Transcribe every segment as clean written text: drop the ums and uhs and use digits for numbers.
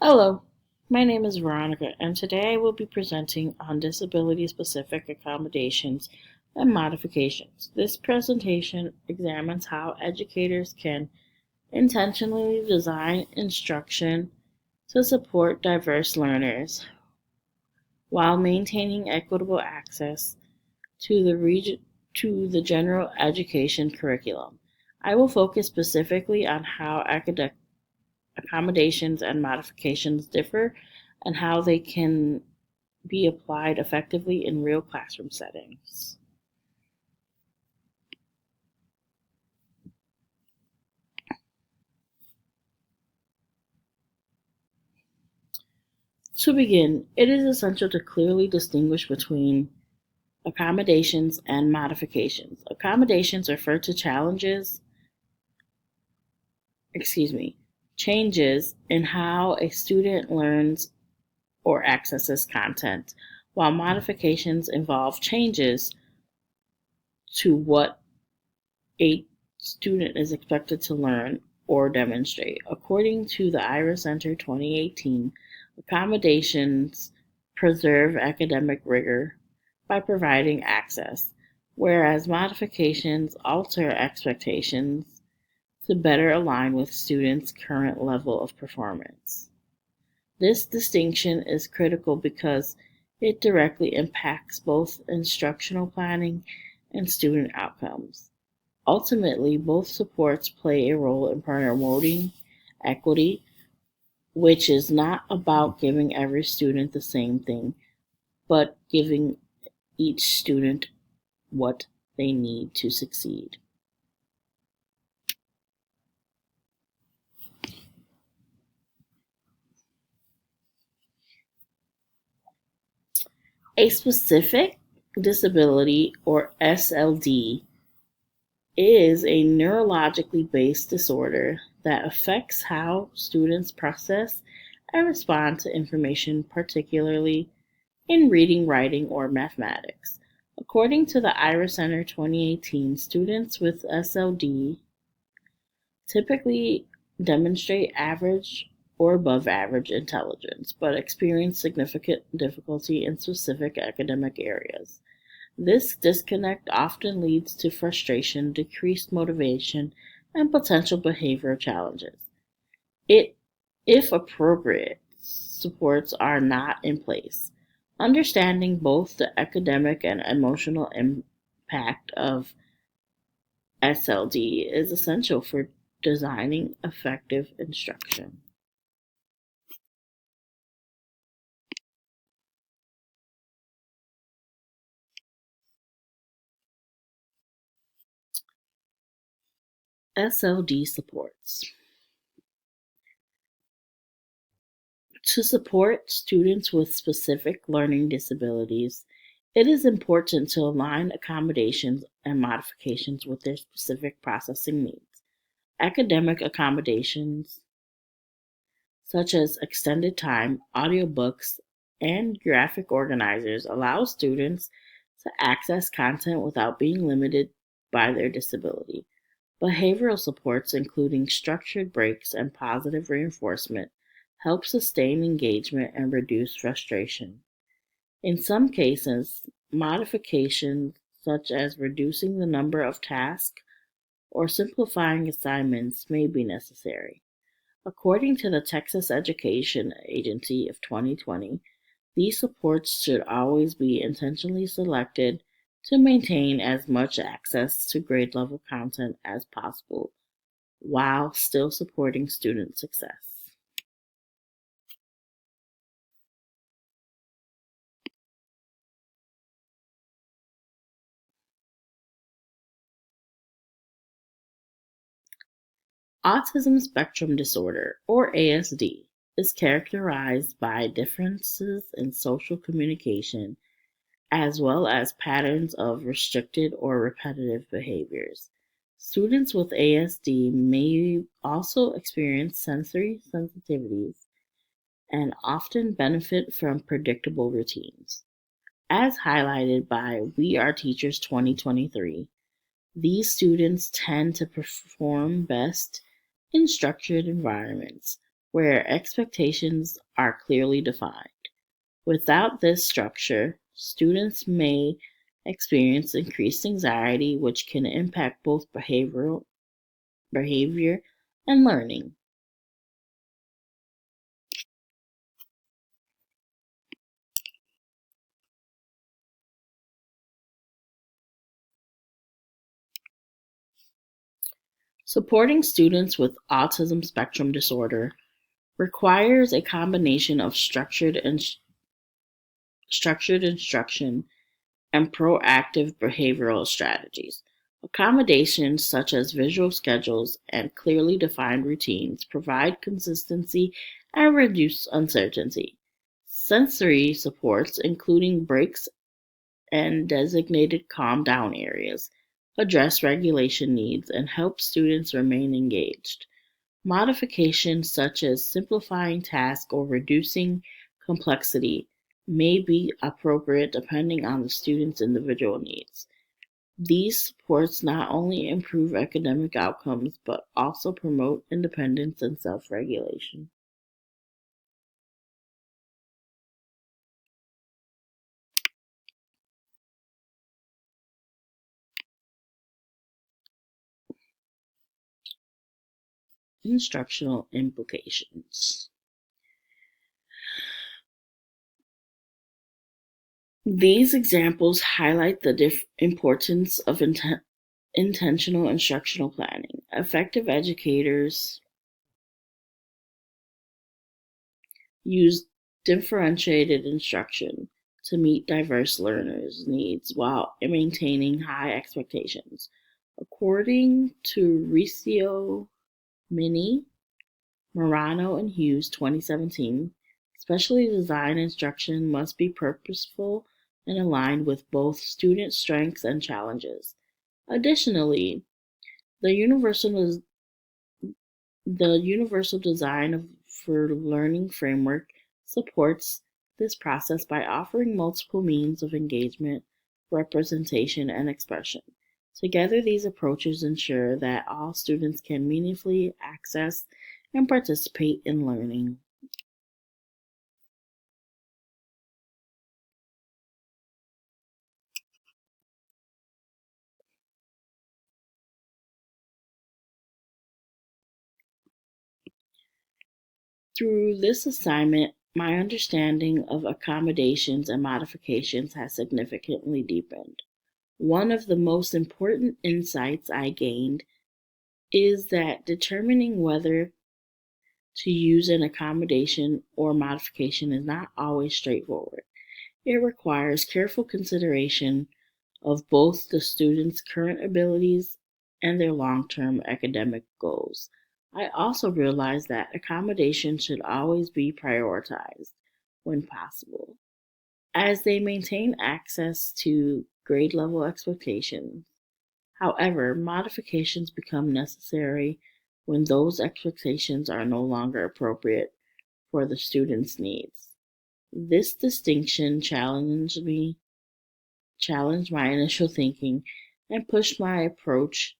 Hello, my name is Veronica, and today I will be presenting on disability-specific accommodations and modifications. This presentation examines how educators can intentionally design instruction to support diverse learners while maintaining equitable access to the general education curriculum. I will focus specifically on how accommodations and modifications differ and how they can be applied effectively in real classroom settings. To begin, it is essential to clearly distinguish between accommodations and modifications. Accommodations refer to changes in how a student learns or accesses content, while modifications involve changes to what a student is expected to learn or demonstrate. According to the Ira Center 2018, accommodations preserve academic rigor by providing access, whereas modifications alter expectations to better align with students' current level of performance. This distinction is critical because it directly impacts both instructional planning and student outcomes. Ultimately, both supports play a role in promoting equity, which is not about giving every student the same thing, but giving each student what they need to succeed. A specific disability, or SLD, is a neurologically based disorder that affects how students process and respond to information, particularly in reading, writing, or mathematics. According to the Ira Center 2018, students with SLD typically demonstrate average or above average intelligence, but experience significant difficulty in specific academic areas. This disconnect often leads to frustration, decreased motivation, and potential behavioral challenges. It, if appropriate, supports are not in place. Understanding both the academic and emotional impact of SLD is essential for designing effective instruction. SLD supports. To support students with specific learning disabilities, it is important to align accommodations and modifications with their specific processing needs. Academic accommodations, such as extended time, audiobooks, and graphic organizers, allow students to access content without being limited by their disability. Behavioral supports, including structured breaks and positive reinforcement, help sustain engagement and reduce frustration. In some cases, modifications such as reducing the number of tasks or simplifying assignments may be necessary. According to the Texas Education Agency of 2020, these supports should always be intentionally selected to maintain as much access to grade level content as possible while still supporting student success. Autism spectrum disorder, or ASD, is characterized by differences in social communication as well as patterns of restricted or repetitive behaviors. Students with ASD may also experience sensory sensitivities and often benefit from predictable routines. As highlighted by We Are Teachers 2023, these students tend to perform best in structured environments, where expectations are clearly defined. Without this structure, students may experience increased anxiety, which can impact both behavior and learning. Supporting students with autism spectrum disorder requires a combination of structured instruction and proactive behavioral strategies. Accommodations such as visual schedules and clearly defined routines provide consistency and reduce uncertainty. Sensory supports, including breaks and designated calm down areas, address regulation needs and help students remain engaged. Modifications such as simplifying tasks or reducing complexity may be appropriate depending on the student's individual needs. These supports not only improve academic outcomes but also promote independence and self regulation. Instructional implications. These examples highlight the importance of intentional instructional planning. Effective educators use differentiated instruction to meet diverse learners' needs while maintaining high expectations. According to Riccio, Mini, Morano, and Hughes 2017, specially designed instruction must be purposeful and aligned with both student strengths and challenges. Additionally, the universal design for learning framework supports this process by offering multiple means of engagement, representation, and expression. Together, these approaches ensure that all students can meaningfully access and participate in learning. Through this assignment, my understanding of accommodations and modifications has significantly deepened. One of the most important insights I gained is that determining whether to use an accommodation or modification is not always straightforward. It requires careful consideration of both the student's current abilities and their long term academic goals. I also realized that accommodation should always be prioritized when possible, as they maintain access to grade level expectations. However, modifications become necessary when those expectations are no longer appropriate for the student's needs. This distinction challenged my initial thinking, and pushed my approach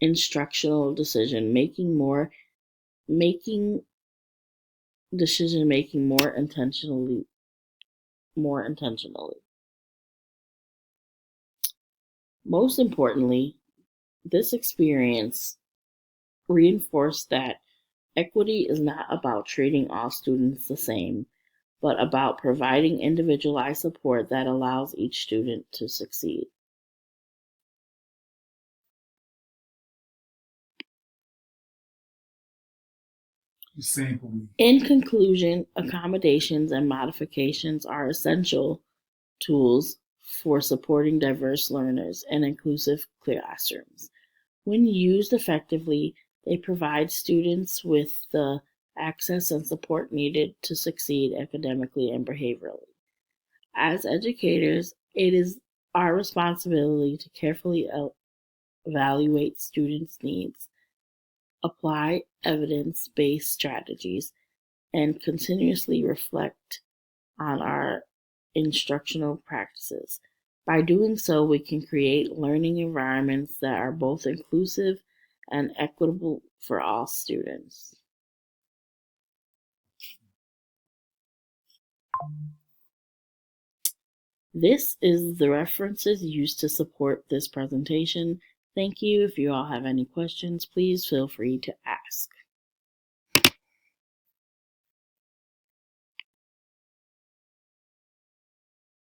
instructional making decision making more intentionally. Most importantly, this experience reinforced that equity is not about treating all students the same, but about providing individualized support that allows each student to succeed. In conclusion, accommodations and modifications are essential tools for supporting diverse learners in inclusive classrooms. When used effectively, they provide students with the access and support needed to succeed academically and behaviorally. As educators, it is our responsibility to carefully evaluate students' needs, apply evidence based strategies, and continuously reflect on our instructional practices. By doing so, we can create learning environments that are both inclusive and equitable for all students. This is the references used to support this presentation. Thank you. If you all have any questions, please feel free to ask.